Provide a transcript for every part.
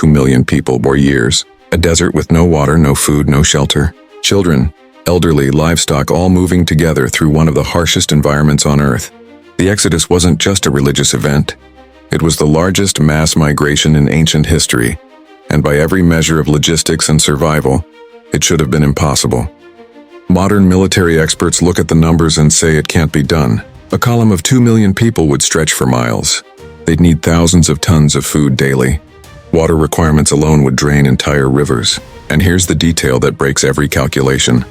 2 million people for years. A desert with no water, no food, no shelter. Children, elderly, livestock all moving together through one of the harshest environments on Earth. The Exodus wasn't just a religious event. It was the largest mass migration in ancient history, and by every measure of logistics and survival, it should have been impossible. Modern military experts look at the numbers and say it can't be done. A column of 2 million people would stretch for miles. They'd need thousands of tons of food daily. Water requirements alone would drain entire rivers. And here's the detail that breaks every calculation.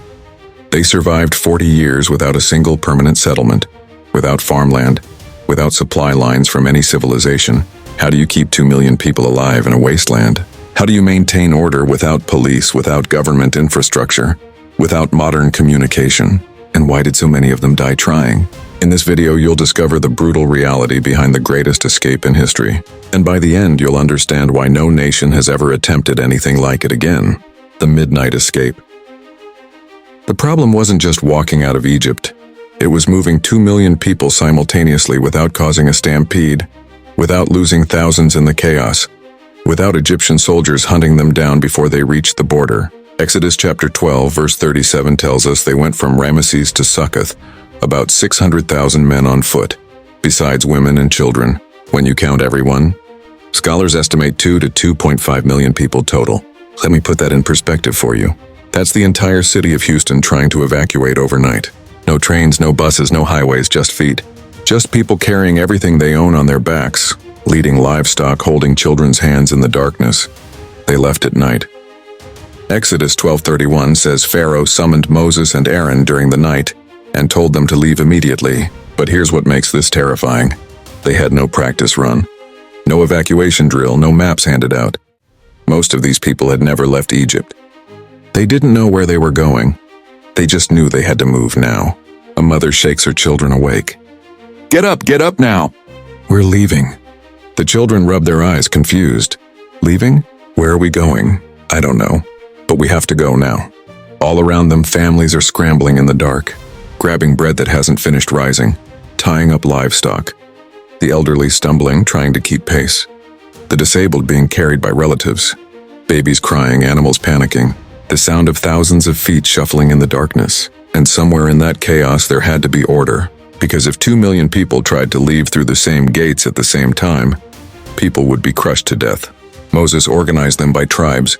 They survived 40 years without a single permanent settlement, without farmland, without supply lines from any civilization. How do you keep 2 million people alive in a wasteland? How do you maintain order without police, without government infrastructure, without modern communication? And why did so many of them die trying? In this video, you'll discover the brutal reality behind the greatest escape in history. And by the end, you'll understand why no nation has ever attempted anything like it again. The midnight escape. The problem wasn't just walking out of Egypt. It was moving 2 million people simultaneously without causing a stampede, without losing thousands in the chaos, without Egyptian soldiers hunting them down before they reached the border. Exodus chapter 12, verse 37 tells us they went from Ramesses to Succoth, about 600,000 men on foot, besides women and children, when you count everyone. Scholars estimate 2 to 2.5 million people total. Let me put that in perspective for you. That's the entire city of Houston trying to evacuate overnight. No trains, no buses, no highways, just feet. Just people carrying everything they own on their backs, leading livestock, holding children's hands in the darkness. They left at night. Exodus 12:31 says Pharaoh summoned Moses and Aaron during the night and told them to leave immediately. But here's what makes this terrifying. They had no practice run. No evacuation drill, no maps handed out. Most of these people had never left Egypt. They didn't know where they were going. They just knew they had to move now. A mother shakes her children awake. Get up now! We're leaving. The children rub their eyes, confused. Leaving? Where are we going? I don't know. But we have to go now. All around them, families are scrambling in the dark, grabbing bread that hasn't finished rising, tying up livestock. The elderly stumbling, trying to keep pace. The disabled being carried by relatives. Babies crying, animals panicking. The sound of thousands of feet shuffling in the darkness. And somewhere in that chaos there had to be order. Because if 2 million people tried to leave through the same gates at the same time, people would be crushed to death. Moses organized them by tribes.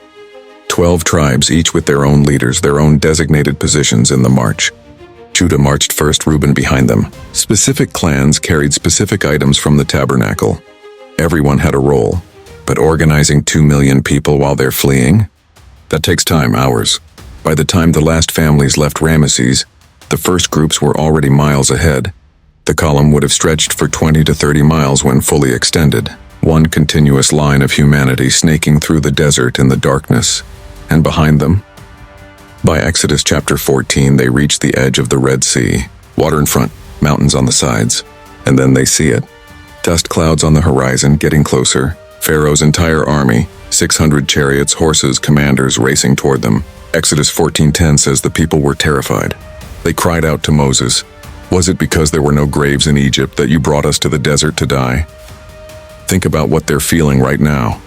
12 tribes, each with their own leaders, their own designated positions in the march. Judah marched first, Reuben behind them. Specific clans carried specific items from the tabernacle. Everyone had a role. But organizing 2 million people while they're fleeing? That takes time, hours. By the time the last families left Ramesses, the first groups were already miles ahead. The column would have stretched for 20 to 30 miles when fully extended. One continuous line of humanity snaking through the desert in the darkness. And behind them? By Exodus chapter 14, they reach the edge of the Red Sea. Water in front, mountains on the sides. And then they see it. Dust clouds on the horizon, getting closer. Pharaoh's entire army, 600 chariots, horses, commanders racing toward them. Exodus 14:10 says the people were terrified. They cried out to Moses, "Was it because there were no graves in Egypt that you brought us to the desert to die?" Think about what they're feeling right now.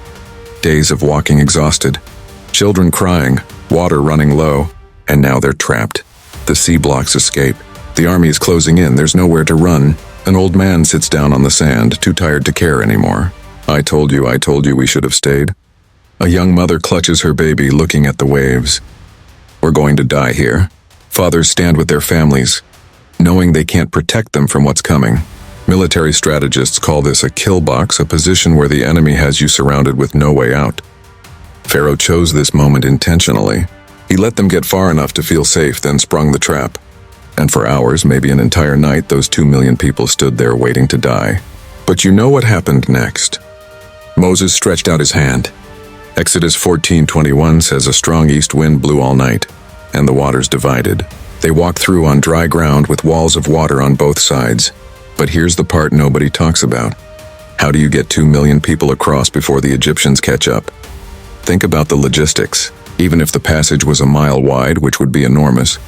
Days of walking exhausted, children crying, water running low, and now they're trapped. The sea blocks escape. The army is closing in, there's nowhere to run. An old man sits down on the sand, too tired to care anymore. I told you we should have stayed. A young mother clutches her baby, looking at the waves. We're going to die here. Fathers stand with their families, knowing they can't protect them from what's coming. Military strategists call this a kill box, a position where the enemy has you surrounded with no way out. Pharaoh chose this moment intentionally. He let them get far enough to feel safe, then sprung the trap. And for hours, maybe an entire night, those 2 million people stood there waiting to die. But you know what happened next? Moses stretched out his hand. Exodus 14:21 says a strong east wind blew all night, and the waters divided. They walked through on dry ground with walls of water on both sides. But here's the part nobody talks about. How do you get 2 million people across before the Egyptians catch up? Think about the logistics. Even if the passage was a mile wide, which would be enormous,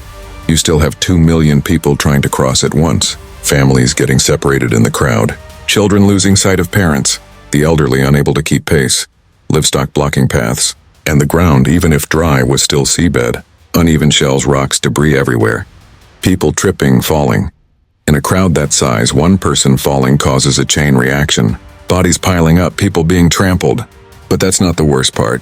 you still have 2 million people trying to cross at once. Families getting separated in the crowd. Children losing sight of parents. The elderly unable to keep pace. livestock blocking paths, and the ground, even if dry, was still seabed. Uneven shells, rocks, debris everywhere. People tripping, falling. In a crowd that size, one person falling causes a chain reaction. Bodies piling up, people being trampled. But that's not the worst part.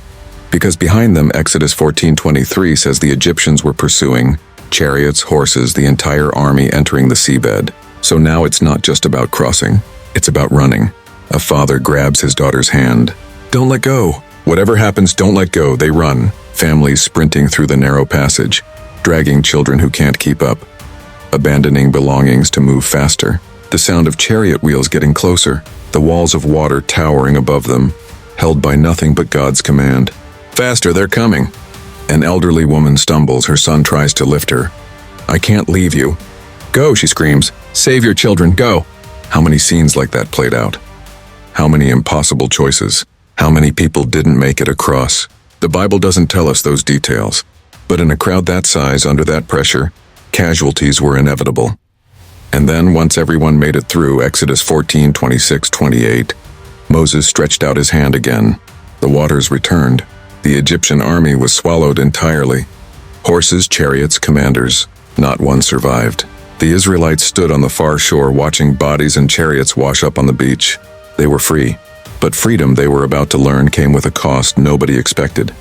Because behind them, Exodus 14:23 says the Egyptians were pursuing chariots, horses, the entire army entering the seabed. So now it's not just about crossing, it's about running. A father grabs his daughter's hand. Don't let go. Whatever happens, don't let go. They run. Families sprinting through the narrow passage, dragging children who can't keep up, abandoning belongings to move faster. The sound of chariot wheels getting closer, the walls of water towering above them, held by nothing but God's command. Faster, they're coming. An elderly woman stumbles, her son tries to lift her. I can't leave you. Go, she screams. Save your children, go. How many scenes like that played out? How many impossible choices? How many people didn't make it across? The Bible doesn't tell us those details. But in a crowd that size, under that pressure, casualties were inevitable. And then, once everyone made it through, Exodus 14:26-28, Moses stretched out his hand again. The waters returned. The Egyptian army was swallowed entirely. Horses, chariots, commanders, not one survived. The Israelites stood on the far shore watching bodies and chariots wash up on the beach. They were free. But freedom they were about to learn came with a cost nobody expected.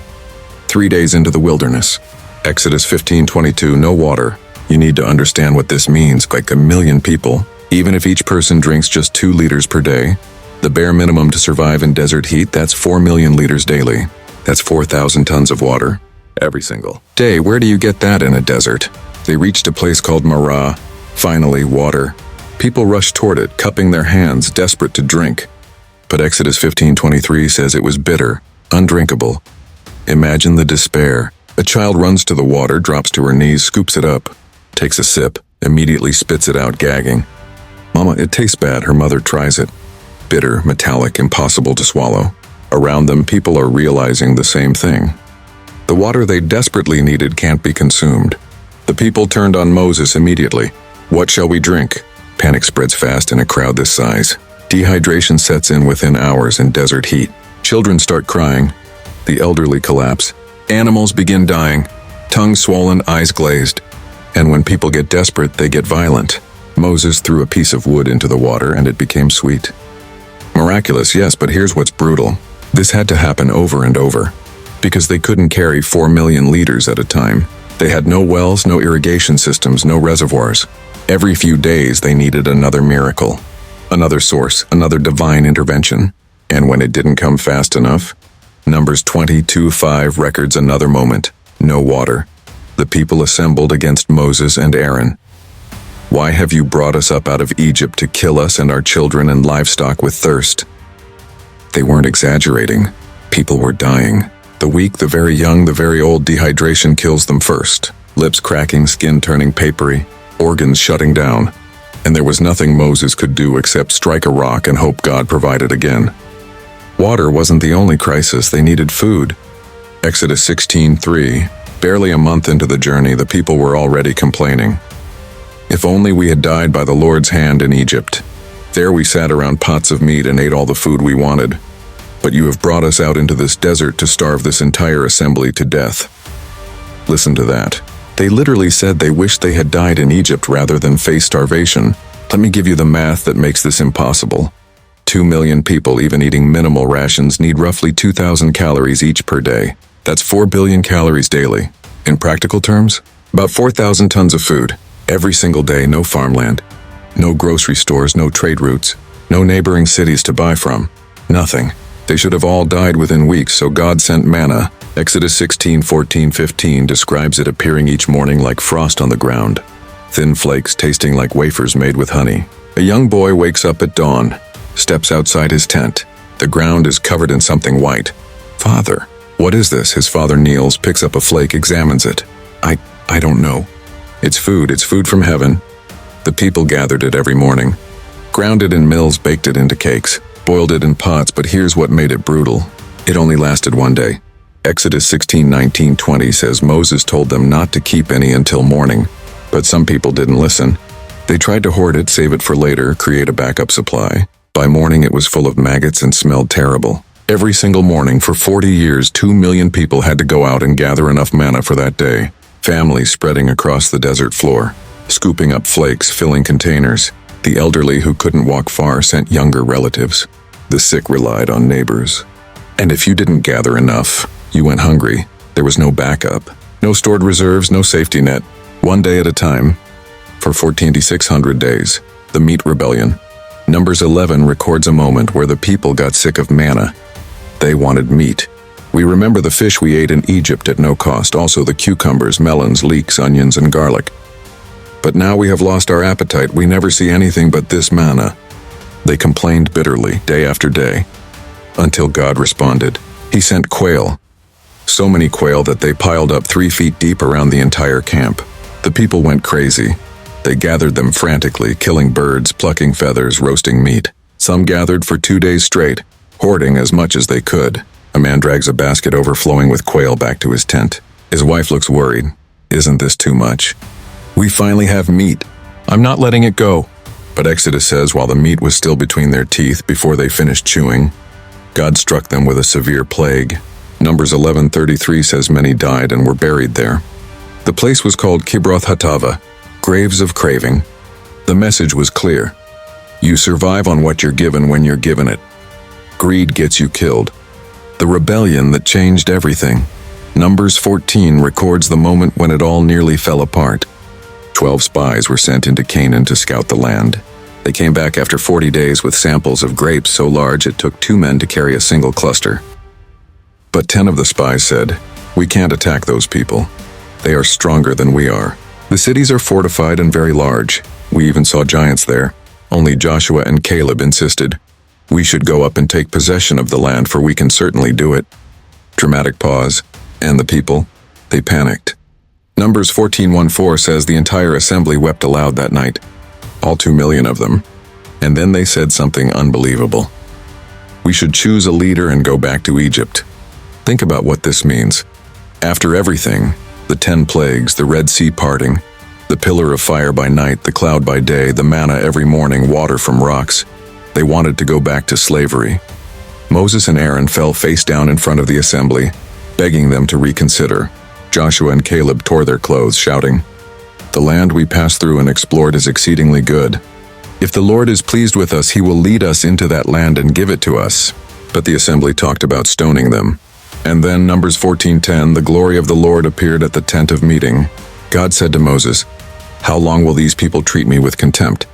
3 days into the wilderness. Exodus 15:22, no water. You need to understand what this means. Like 1 million people, even if each person drinks just 2 liters per day, the bare minimum to survive in desert heat, that's 4 million liters daily. That's 4,000 tons of water every single day. Where do you get that in a desert? They reached a place called Marah. Finally, water. People rushed toward it, cupping their hands, desperate to drink. But Exodus 15:23 says it was bitter, undrinkable. Imagine the despair. A child runs to the water, drops to her knees, scoops it up, takes a sip, immediately spits it out, gagging. Mama, it tastes bad. Her mother tries it. Bitter, metallic, impossible to swallow. Around them, people are realizing the same thing. The water they desperately needed can't be consumed. The people turned on Moses immediately. What shall we drink? Panic spreads fast in a crowd this size. Dehydration sets in within hours in desert heat. Children start crying. The elderly collapse. Animals begin dying. Tongues swollen, eyes glazed. And when people get desperate, they get violent. Moses threw a piece of wood into the water and it became sweet. Miraculous, yes, but here's what's brutal. This had to happen over and over. Because they couldn't carry 4 million liters at a time. They had no wells, no irrigation systems, no reservoirs. Every few days they needed another miracle. Another source, another divine intervention. And when it didn't come fast enough, Numbers 22:5 records another moment. No water. The people assembled against Moses and Aaron. Why have you brought us up out of Egypt to kill us and our children and livestock with thirst? They weren't exaggerating. People were dying. The weak, the very young, the very old, dehydration kills them first. Lips cracking, skin turning papery, organs shutting down. And there was nothing Moses could do except strike a rock and hope God provided again. Water wasn't the only crisis, they needed food. Exodus 16:3. Barely a month into the journey, the people were already complaining. If only we had died by the Lord's hand in Egypt. There we sat around pots of meat and ate all the food we wanted. But you have brought us out into this desert to starve this entire assembly to death. Listen to that. They literally said they wished they had died in Egypt rather than face starvation. Let me give you the math that makes this impossible. 2 million people, even eating minimal rations, need roughly 2,000 calories each per day. That's 4 billion calories daily. In practical terms, about 4,000 tons of food. Every single day, no farmland. No grocery stores, no trade routes. No neighboring cities to buy from. Nothing. They should have all died within weeks, so God sent manna. Exodus 16:14-15 describes it appearing each morning like frost on the ground. Thin flakes tasting like wafers made with honey. A young boy wakes up at dawn, steps outside his tent. The ground is covered in something white. Father, what is this? His father kneels, picks up a flake, examines it. I don't know. It's food from heaven. The people gathered it every morning. Ground it in mills, baked it into cakes, boiled it in pots, but here's what made it brutal. It only lasted one day. Exodus 16:19-20 says Moses told them not to keep any until morning, but some people didn't listen. They tried to hoard it, save it for later, create a backup supply. By morning it was full of maggots and smelled terrible. Every single morning for 40 years, 2 million people had to go out and gather enough manna for that day. Families spreading across the desert floor, scooping up flakes, filling containers. The elderly who couldn't walk far sent younger relatives. The sick relied on neighbors. And if you didn't gather enough, you went hungry. There was no backup, no stored reserves, no safety net. One day at a time. For 14,600 days, the meat rebellion. Numbers 11 records a moment where the people got sick of manna. They wanted meat. We remember the fish we ate in Egypt at no cost, also the cucumbers, melons, leeks, onions, and garlic. But now we have lost our appetite. We never see anything but this manna. They complained bitterly, day after day, until God responded. He sent quail. So many quail that they piled up 3 feet deep around the entire camp. The people went crazy. They gathered them frantically, killing birds, plucking feathers, roasting meat. Some gathered for 2 days straight, hoarding as much as they could. A man drags a basket overflowing with quail back to his tent. His wife looks worried. Isn't this too much? We finally have meat. I'm not letting it go. But Exodus says while the meat was still between their teeth before they finished chewing, God struck them with a severe plague. Numbers 11:33 says many died and were buried there. The place was called Kibroth Hattava, graves of craving. The message was clear. You survive on what you're given when you're given it. Greed gets you killed. The rebellion that changed everything. Numbers 14 records the moment when it all nearly fell apart. 12 spies were sent into Canaan to scout the land. They came back after 40 days with samples of grapes so large it took 2 men to carry a single cluster. But 10 of the spies said, "We can't attack those people. They are stronger than we are. The cities are fortified and very large. We even saw giants there." Only Joshua and Caleb insisted, "We should go up and take possession of the land, for we can certainly do it." Dramatic pause, and the people, they panicked. Numbers 14:14 says the entire assembly wept aloud that night, all 2 million of them. And then they said something unbelievable. "We should choose a leader and go back to Egypt." Think about what this means. After everything, the 10 plagues, the Red Sea parting, the pillar of fire by night, the cloud by day, the manna every morning, water from rocks, they wanted to go back to slavery. Moses and Aaron fell face down in front of the assembly, begging them to reconsider. Joshua and Caleb tore their clothes, shouting, "The land we passed through and explored is exceedingly good. If the Lord is pleased with us, he will lead us into that land and give it to us." But the assembly talked about stoning them. And then Numbers 14:10, the glory of the Lord appeared at the tent of meeting. God said to Moses, "How long will these people treat me with contempt?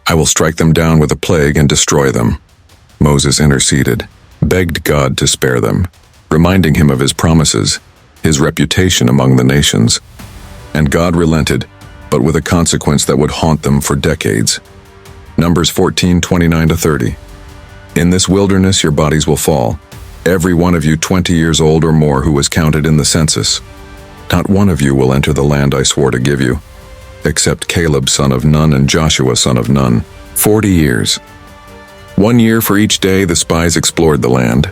I will strike them down with a plague and destroy them." Moses interceded, begged God to spare them, reminding him of his promises, his reputation among the nations. And God relented, but with a consequence that would haunt them for decades. Numbers 14:29-30. "In this wilderness your bodies will fall, every one of you 20 years old or more who was counted in the census. Not one of you will enter the land I swore to give you, except Caleb son of Nun and Joshua son of Nun. 40 years. 1 year for each day the spies explored the land.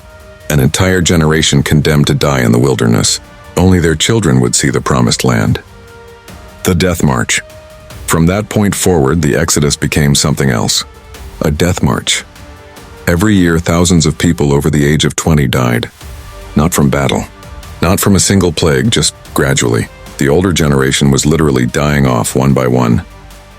An entire generation condemned to die in the wilderness. Only their children would see the promised land." The Death March. From that point forward, the Exodus became something else. A death march. Every year, thousands of people over the age of 20 died. Not from battle. Not from a single plague, just gradually. The older generation was literally dying off one by one,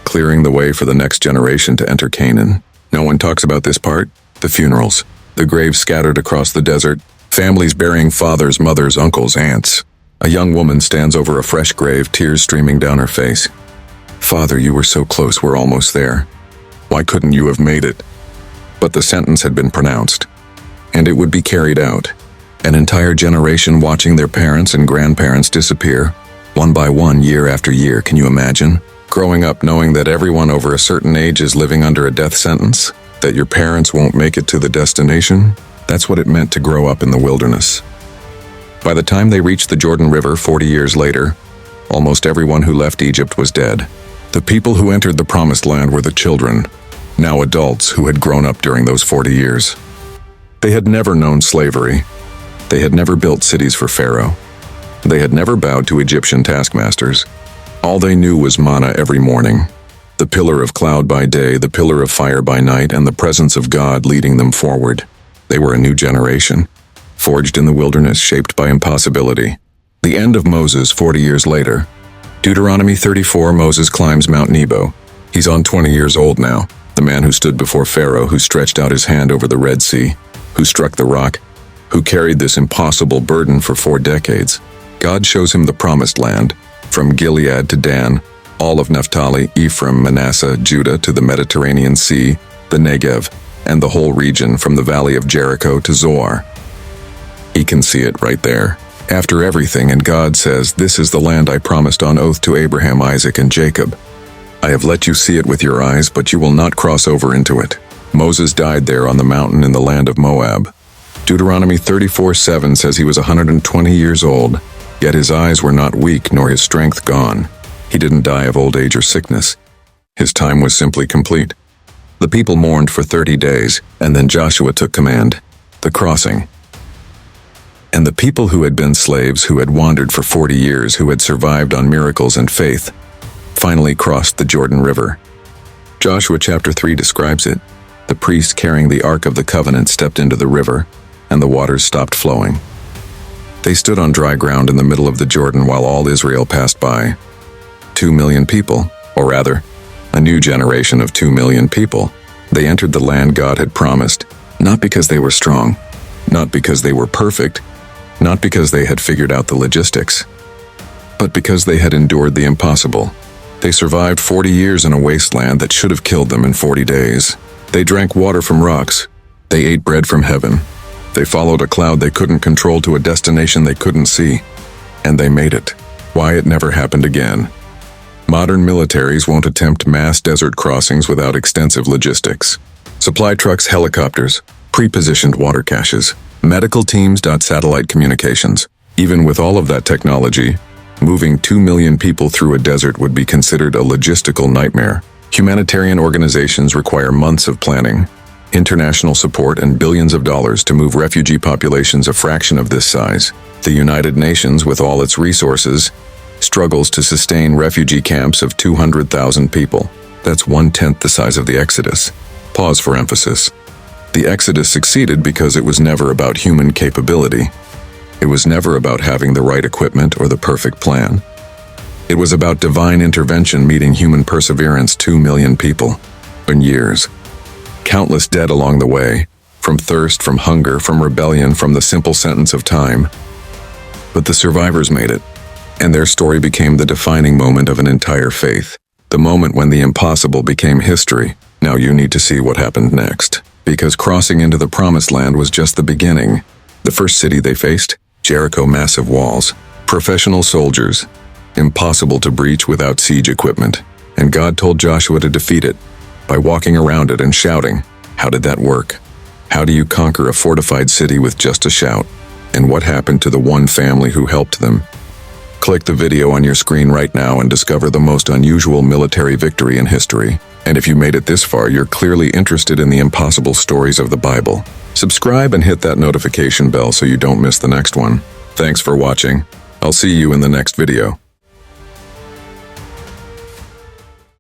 clearing the way for the next generation to enter Canaan. No one talks about this part. The funerals. The graves scattered across the desert. Families burying fathers, mothers, uncles, aunts. A young woman stands over a fresh grave, tears streaming down her face. "Father, you were so close, we're almost there. Why couldn't you have made it?" But the sentence had been pronounced, and it would be carried out. An entire generation watching their parents and grandparents disappear, one by one, year after year. Can you imagine? Growing up knowing that everyone over a certain age is living under a death sentence? That your parents won't make it to the destination? That's what it meant to grow up in the wilderness. By the time they reached the Jordan River 40 years later, almost everyone who left Egypt was dead. The people who entered the promised land were the children, now adults who had grown up during those 40 years. They had never known slavery. They had never built cities for Pharaoh. They had never bowed to Egyptian taskmasters. All they knew was manna every morning. The pillar of cloud by day, the pillar of fire by night, and the presence of God leading them forward. They were a new generation, forged in the wilderness, shaped by impossibility. The end of Moses 40 years later. Deuteronomy 34, Moses climbs Mount Nebo. He's on 20 years old now, the man who stood before Pharaoh, who stretched out his hand over the Red Sea, who struck the rock, who carried this impossible burden for 4 decades. God shows him the promised land, from Gilead to Dan, all of Naphtali, Ephraim, Manasseh, Judah to the Mediterranean Sea, the Negev, and the whole region from the valley of Jericho to Zoar. He can see it right there. After everything, and God says, "This is the land I promised on oath to Abraham, Isaac, and Jacob. I have let you see it with your eyes, but you will not cross over into it." Moses died there on the mountain in the land of Moab. Deuteronomy 34:7 says he was 120 years old, yet his eyes were not weak nor his strength gone. He didn't die of old age or sickness. His time was simply complete. The people mourned for 30 days, and then Joshua took command. The crossing. And the people who had been slaves, who had wandered for 40 years, who had survived on miracles and faith, finally crossed the Jordan River. Joshua chapter 3 describes it. The priest carrying the Ark of the Covenant stepped into the river, and the waters stopped flowing. They stood on dry ground in the middle of the Jordan while all Israel passed by. 2 million people, or rather, a new generation of 2 million people. They entered the land God had promised, not because they were strong, not because they were perfect, not because they had figured out the logistics, but because they had endured the impossible. They survived 40 years in a wasteland that should have killed them in 40 days. They drank water from rocks. They ate bread from heaven. They followed a cloud they couldn't control to a destination they couldn't see. And they made it. Why it never happened again. Modern militaries won't attempt mass desert crossings without extensive logistics. Supply trucks, helicopters, pre-positioned water caches, medical teams, satellite communications. Even with all of that technology, moving 2 million people through a desert would be considered a logistical nightmare. Humanitarian organizations require months of planning, international support, and billions of dollars to move refugee populations a fraction of this size. The United Nations, with all its resources, struggles to sustain refugee camps of 200,000 people. That's 1/10 the size of the Exodus. Pause for emphasis. The Exodus succeeded because it was never about human capability. It was never about having the right equipment or the perfect plan. It was about divine intervention meeting human perseverance. 2 million people. In years. Countless dead along the way, from thirst, from hunger, from rebellion, from the simple sentence of time. But the survivors made it, and their story became the defining moment of an entire faith. The moment when the impossible became history. Now you need to see what happened next. Because crossing into the promised land was just the beginning. The first city they faced, Jericho, massive walls, professional soldiers, impossible to breach without siege equipment. And God told Joshua to defeat it by walking around it and shouting. How did that work? How do you conquer a fortified city with just a shout? And what happened to the one family who helped them? Click the video on your screen right now and discover the most unusual military victory in history. And if you made it this far, you're clearly interested in the impossible stories of the Bible. Subscribe and hit that notification bell so you don't miss the next one. Thanks for watching. I'll see you in the next video.